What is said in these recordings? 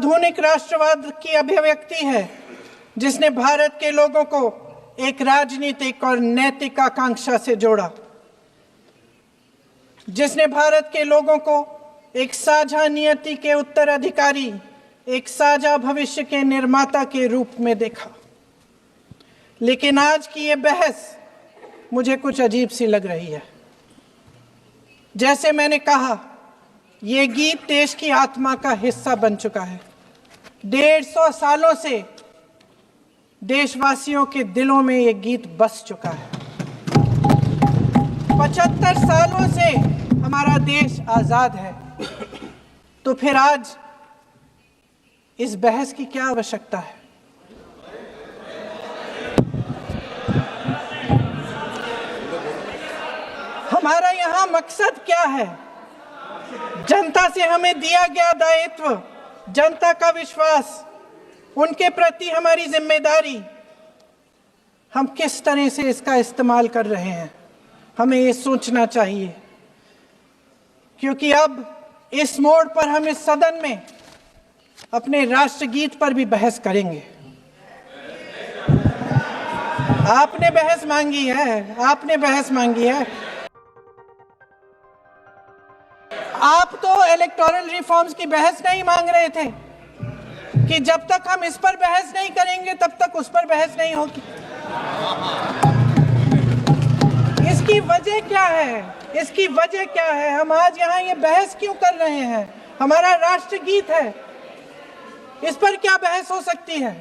आधुनिक राष्ट्रवाद की अभिव्यक्ति है, जिसने भारत के लोगों को एक राजनीतिक और नैतिक आकांक्षा से जोड़ा, जिसने भारत के लोगों को एक साझा नियति के उत्तराधिकारी, एक साझा भविष्य के निर्माता के रूप में देखा। लेकिन आज की ये बहस मुझे कुछ अजीब सी लग रही है। जैसे मैंने कहा, ये गीत देश की आत्मा का हिस्सा बन चुका है। 150 सालों से देशवासियों के दिलों में ये गीत बस चुका है। 75 सालों से हमारा देश आजाद है, तो फिर आज इस बहस की क्या आवश्यकता है? हमारा यहाँ मकसद क्या है? जनता से हमें दिया गया दायित्व, जनता का विश्वास, उनके प्रति हमारी जिम्मेदारी, हम किस तरह से इसका इस्तेमाल कर रहे हैं, हमें ये सोचना चाहिए। क्योंकि अब इस मोड़ पर हम इस सदन में अपने राष्ट्रगीत पर भी बहस करेंगे। आपने बहस मांगी है, आपने बहस मांगी है। आप तो इलेक्टोरल रिफॉर्म्स की बहस नहीं मांग रहे थे कि जब तक हम इस पर बहस नहीं करेंगे तब तक उस पर बहस नहीं होगी। इसकी वजह क्या है? इसकी वजह क्या है? हम आज यहाँ ये बहस क्यों कर रहे हैं? हमारा राष्ट्रगीत है, इस पर क्या बहस हो सकती है?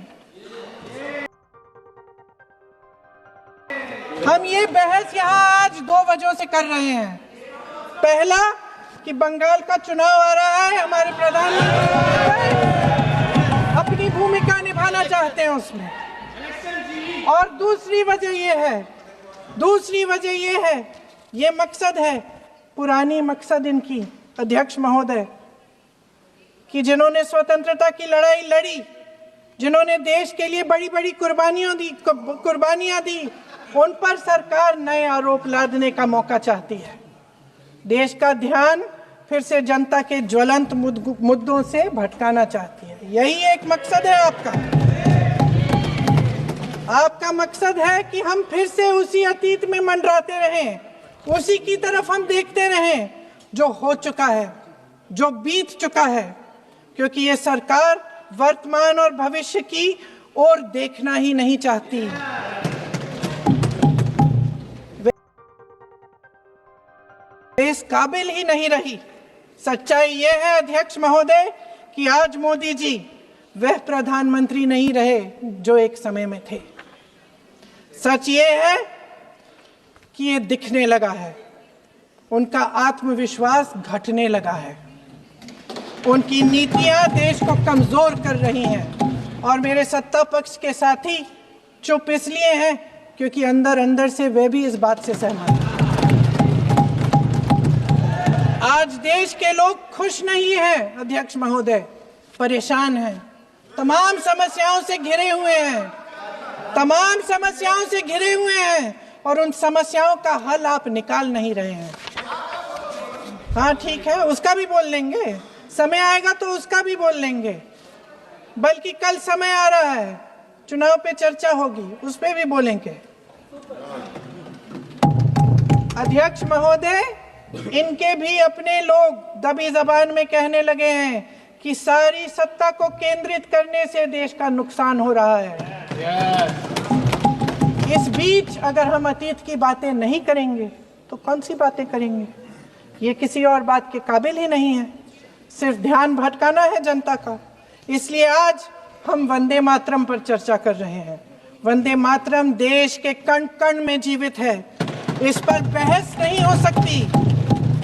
हम ये बहस यहाँ आज 2 वजहों से कर रहे हैं। पहला कि बंगाल का चुनाव आ रहा है, हमारे प्रधानमंत्री अपनी भूमिका निभाना चाहते हैं उसमें। और दूसरी वजह ये है, ये मकसद है, पुरानी मकसद इनकी अध्यक्ष महोदय, कि जिन्होंने स्वतंत्रता की लड़ाई लड़ी, जिन्होंने देश के लिए बड़ी बड़ी कुर्बानियां दी, उन पर सरकार नए आरोप लादने का मौका चाहती है। देश का ध्यान फिर से जनता के ज्वलंत मुद्दों से भटकाना चाहती है। यही एक मकसद है आपका मकसद है कि हम फिर से उसी अतीत में मंडराते रहें, उसी की तरफ हम देखते रहें जो हो चुका है, जो बीत चुका है। क्योंकि ये सरकार वर्तमान और भविष्य की ओर देखना ही नहीं चाहती। इस काबिल ही नहीं रही। सच्चाई ये है अध्यक्ष महोदय कि आज मोदी जी वह प्रधानमंत्री नहीं रहे जो एक समय में थे। सच ये है कि ये दिखने लगा है, उनका आत्मविश्वास घटने लगा है, उनकी नीतियां देश को कमजोर कर रही हैं। और मेरे सत्ता पक्ष के साथी चुप इसलिए हैं क्योंकि अंदर अंदर से वे भी इस बात से सहमत हैं। आज देश के लोग खुश नहीं हैं अध्यक्ष महोदय, परेशान हैं, तमाम समस्याओं से घिरे हुए हैं, और उन समस्याओं का हल आप निकाल नहीं रहे हैं। हाँ ठीक है, उसका भी बोल लेंगे, समय आएगा तो उसका भी बोल लेंगे। बल्कि कल समय आ रहा है, चुनाव पे चर्चा होगी, उस पे भी बोलेंगे। अध्यक्ष महोदय, इनके भी अपने लोग दबी जबान में कहने लगे हैं कि सारी सत्ता को केंद्रित करने से देश का नुकसान हो रहा है। इस बीच अगर हम अतीत की बातें नहीं करेंगे तो कौन सी बातें करेंगे? ये किसी और बात के काबिल ही नहीं है, सिर्फ ध्यान भटकाना है जनता का। इसलिए आज हम वंदे मातरम पर चर्चा कर रहे हैं। वंदे मातरम देश के कण कण में जीवित है, इस पर बहस नहीं हो सकती।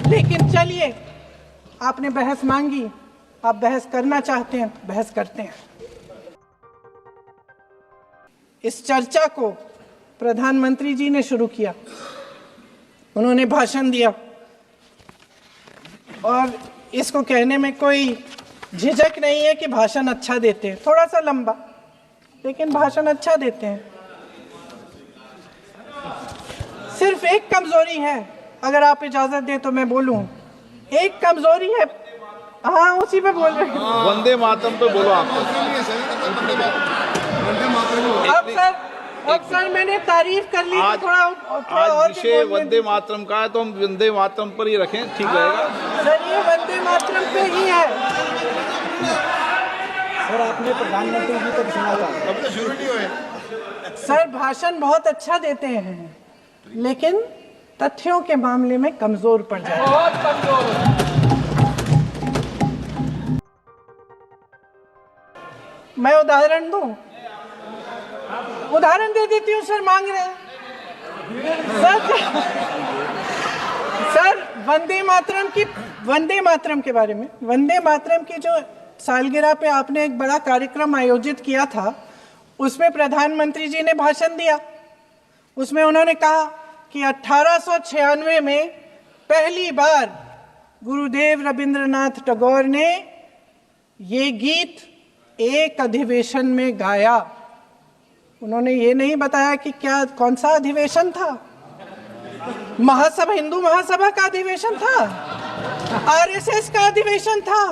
लेकिन चलिए, आपने बहस मांगी, आप बहस करना चाहते हैं, बहस करते हैं। इस चर्चा को प्रधानमंत्री जी ने शुरू किया, उन्होंने भाषण दिया और इसको कहने में कोई झिझक नहीं है कि भाषण अच्छा देते हैं, थोड़ा सा लंबा, लेकिन भाषण अच्छा देते हैं। सिर्फ एक कमजोरी है, अगर आप इजाजत दें तो मैं बोलूं, एक कमजोरी है हाँ उसी पे बोल रहे हैं। वंदे मातरम पे बोलो आप। अब सर मैंने तारीफ कर ली, आज थोड़ा आज और भी विषय बोलने वंदे मातरम का है तो हम वंदे मातरम पर ही रखें, ठीक रहेगा। सर ये वंदे मातरम पे ही है। सर आपने प्रधानमंत्री जी तक सुना था, अब तो शुरू नहीं हुए। सर भाषण बहुत अच्छा देते हैं, लेकिन तथ्यों के मामले में कमजोर पड़ जाते हैं। बहुत कमजोर। मैं उदाहरण दूं, उदाहरण दे देती हूँ सर, मांग रहे हैं सर वंदे मातरम के बारे में, वंदे मातरम की जो सालगिरह पे आपने एक बड़ा कार्यक्रम आयोजित किया था, उसमें प्रधानमंत्री जी ने भाषण दिया। उसमें उन्होंने कहा कि 1896 में पहली बार गुरुदेव रविंद्रनाथ टैगोर ने ये गीत एक अधिवेशन में गाया। उन्होंने ये नहीं बताया कि क्या कौन सा अधिवेशन था, महासभा, हिंदू महासभा का अधिवेशन था, आरएसएस का अधिवेशन था,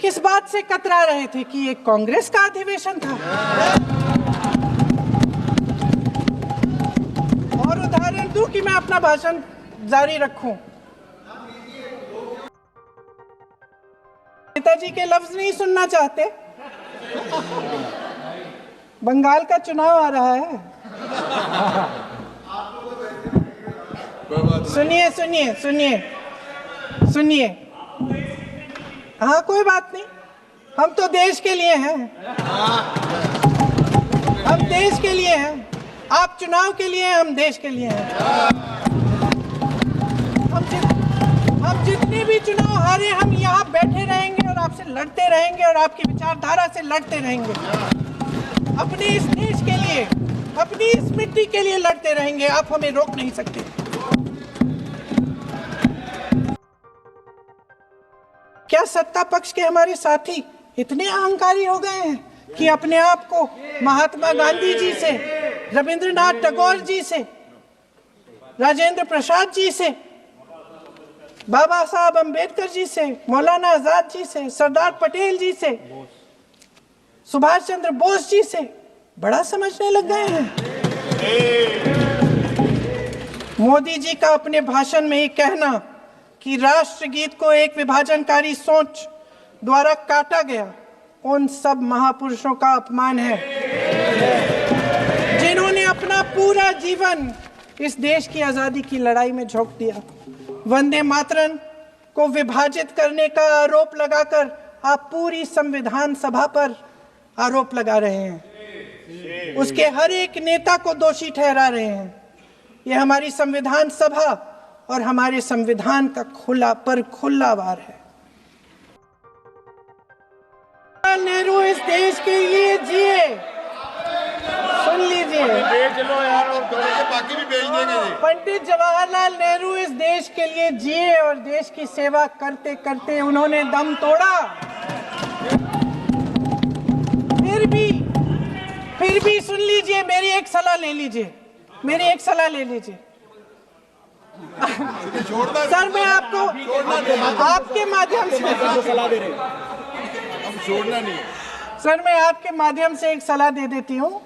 किस बात से कतरा रहे थे कि ये कांग्रेस का अधिवेशन था। और उदाहरण दूं कि मैं अपना भाषण जारी रखूं, नेताजी के लफ्ज नहीं सुनना चाहते? बंगाल का चुनाव आ रहा है, सुनिए सुनिए सुनिए सुनिए। हाँ कोई बात नहीं, हम तो देश के लिए हैं, हम देश के लिए हैं। आप चुनाव के लिए हैं, हम देश के लिए हैं। हम जितने भी चुनाव हारे, हम यहाँ बैठे रहेंगे और आपसे लड़ते रहेंगे और आपकी विचारधारा से लड़ते रहेंगे। अपने इस देश के लिए, अपनी इस मिट्टी के लिए लड़ते रहेंगे। आप हमें रोक नहीं सकते। क्या सत्ता पक्ष के हमारे साथी इतने अहंकारी हो गए हैं कि अपने आप को महात्मा गांधी जी से, रविंद्रनाथ टैगोर जी से, राजेंद्र प्रसाद जी से, बाबा साहब अम्बेडकर जी से, मौलाना आजाद जी से, सरदार पटेल जी से, सुभाष चंद्र बोस जी से बड़ा समझने लग गए हैं? मोदी जी का अपने भाषण में ये कहना कि राष्ट्रगीत को एक विभाजनकारी सोच द्वारा काटा गया, उन सब महापुरुषों का अपमान है जिन्होंने अपना पूरा जीवन इस देश की आजादी की लड़ाई में झोंक दिया। वंदे मातरम को विभाजित करने का आरोप लगाकर आप पूरी संविधान सभा पर आरोप लगा रहे हैं, उसके हर एक नेता को दोषी ठहरा रहे हैं। ये हमारी संविधान सभा और हमारे संविधान का खुला वार है। नेहरू इस देश के लिए जिए, सुन लीजिए, बाकी भी भेज देंगे। पंडित जवाहरलाल नेहरू इस देश के लिए जिए और देश की सेवा करते करते उन्होंने दम तोड़ा। फिर भी सुन लीजिए, मेरी एक सलाह ले लीजिए, मेरी एक सलाह ले लीजिए। सर मैं आपको आपके माध्यम से सलाह दे रहे हैं, हम छोड़ना नहीं। सर मैं आपके माध्यम से एक सलाह दे देती हूँ।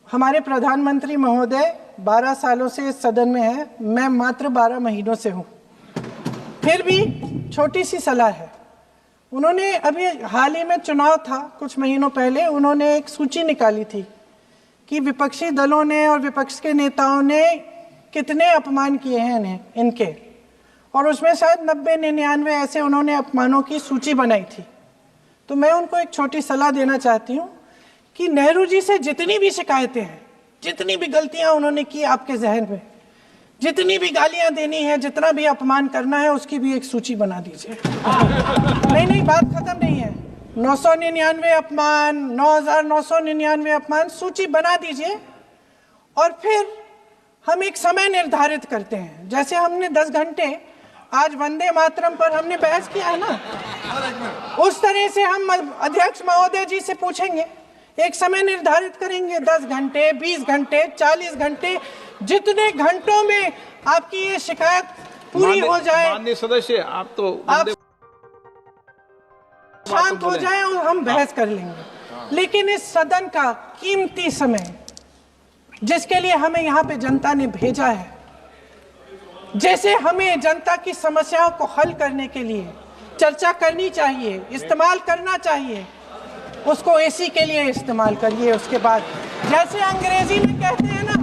हमारे प्रधानमंत्री महोदय 12 सालों से इस सदन में हैं, मैं मात्र 12 महीनों से हूँ। फिर भी छोटी सी सलाह है। उन्होंने अभी हाल ही में चुनाव था, कुछ महीनों पहले उन्होंने एक सूची निकाली थी कि विपक्षी दलों ने और विपक्ष के नेताओं ने कितने अपमान किए हैं इनके, और उसमें शायद 90-99 ऐसे उन्होंने अपमानों की सूची बनाई थी। तो मैं उनको एक छोटी सलाह देना चाहती हूँ कि नेहरू जी से जितनी भी शिकायतें हैं, जितनी भी गलतियां उन्होंने की आपके जहन में, जितनी भी गालियां देनी है, जितना भी अपमान करना है, उसकी भी एक सूची बना दीजिए। नहीं बात खत्म नहीं है। 999 अपमान, 9999 अपमान, सूची बना दीजिए और फिर हम एक समय निर्धारित करते हैं। जैसे हमने 10 घंटे आज वंदे मातरम पर हमने बहस किया है ना, उस तरह से हम अध्यक्ष महोदय जी से पूछेंगे, एक समय निर्धारित करेंगे, 10 घंटे, 20 घंटे, 40 घंटे, जितने घंटों में आपकी ये शिकायत पूरी हो जाए, माननीय सदस्य आप तो आप वंदे शांत हो बोले। जाएं और हम बहस कर लेंगे। लेकिन इस सदन का कीमती समय, जिसके लिए हमें यहाँ पे जनता ने भेजा है, जैसे हमें जनता की समस्याओं को हल करने के लिए चर्चा करनी चाहिए, इस्तेमाल करना चाहिए, उसको एसी के लिए इस्तेमाल करिए। उसके बाद जैसे अंग्रेजी में कहते हैं ना,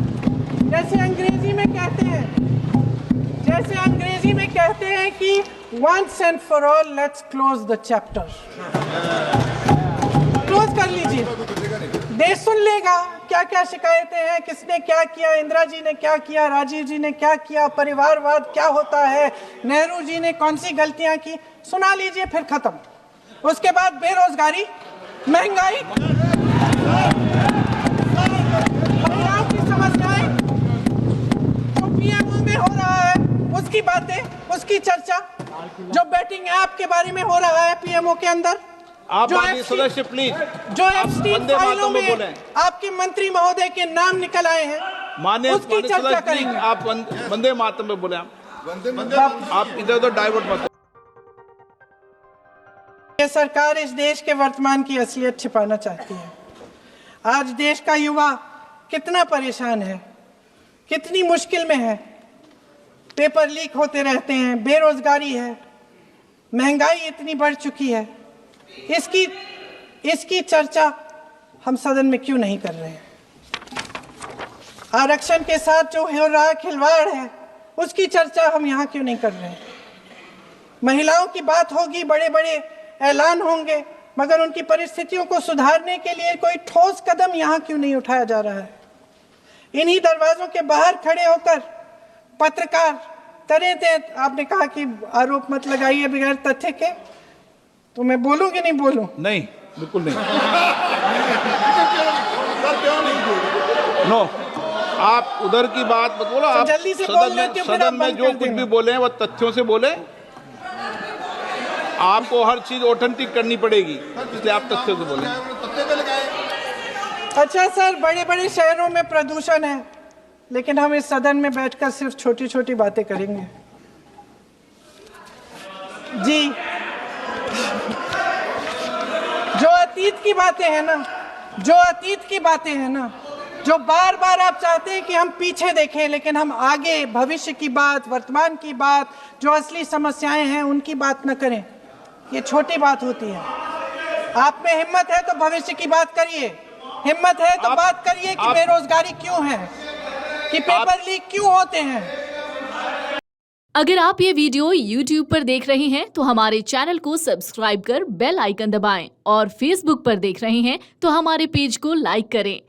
जैसे अंग्रेजी में कहते हैं कि once and for all let's close the chapter, close कर लीजिए। देश सुन लेगा क्या क्या शिकायतें हैं, किसने क्या किया, इंदिरा जी ने क्या किया, राजीव जी ने क्या किया, परिवारवाद क्या होता है, नेहरू जी ने कौन सी गलतियां की, सुना लीजिए, फिर खत्म। उसके बाद बेरोजगारी, महंगाई, महिलाओं की समस्याएं, जो पीएमओ में हो रहा है उसकी बातें, उसकी चर्चा, जो बैटिंग ऐप के बारे में हो रहा है पीएमओ के अंदर, आप जो माननीय सदस्य प्लीज जो एफस्टीन वंदे फाइलों मातरम में में बोले। आपके मंत्री महोदय के नाम निकल आए हैं, माननीय उसकी चर्चा सदस्य प्लीज करेंगे। आप वंदे मातरम में बोले। आप इधर उधर डाइवर्ट मत। ये सरकार इस देश के वर्तमान की असलियत छिपाना चाहती है। आज देश का युवा कितना परेशान है, कितनी मुश्किल में है, पेपर लीक होते रहते हैं, बेरोजगारी है, महंगाई इतनी बढ़ चुकी है, इसकी चर्चा हम सदन में क्यों नहीं कर रहे हैं? आरक्षण के साथ जो हो रहा खिलवाड़ है उसकी चर्चा हम यहाँ क्यों नहीं कर रहे हैं? महिलाओं की बात होगी, बड़े बड़े ऐलान होंगे, मगर उनकी परिस्थितियों को सुधारने के लिए कोई ठोस कदम यहाँ क्यों नहीं उठाया जा रहा है? इन्हीं दरवाजों के बाहर खड़े होकर पत्रकार तरह आपने कहा कि आरोप मत लगाइए बगैर तथ्य के, तो मैं बोलूं कि नहीं बोलूं? नहीं, बिल्कुल नहीं। नो, आप उधर की बात मत बोलो। आप जल्दी से बोल लेते हो, फिर आप सदन में बंद जो कर कुछ देना। भी बोले हैं वो तथ्यों से बोले। आपको हर चीज ऑथेंटिक करनी पड़ेगी, इसलिए आप तथ्यों से बोले। अच्छा सर, बड़े बड़े शहरों में प्रदूषण है, लेकिन हम इस सदन में बैठकर सिर्फ छोटी छोटी बातें करेंगे। जी, जो अतीत की बातें हैं ना, जो बार बार आप चाहते हैं कि हम पीछे देखें, लेकिन हम आगे भविष्य की बात, वर्तमान की बात, जो असली समस्याएं हैं उनकी बात न करें, ये छोटी बात होती है। आप में हिम्मत है तो भविष्य की बात करिए, हिम्मत है तो बात करिए कि बेरोजगारी क्यों है, कि पेपर लीक क्यों होते हैं। अगर आप ये वीडियो YouTube पर देख रहे हैं तो हमारे चैनल को सब्सक्राइब कर बेल आइकन दबाएं, और Facebook पर देख रहे हैं तो हमारे पेज को लाइक करें।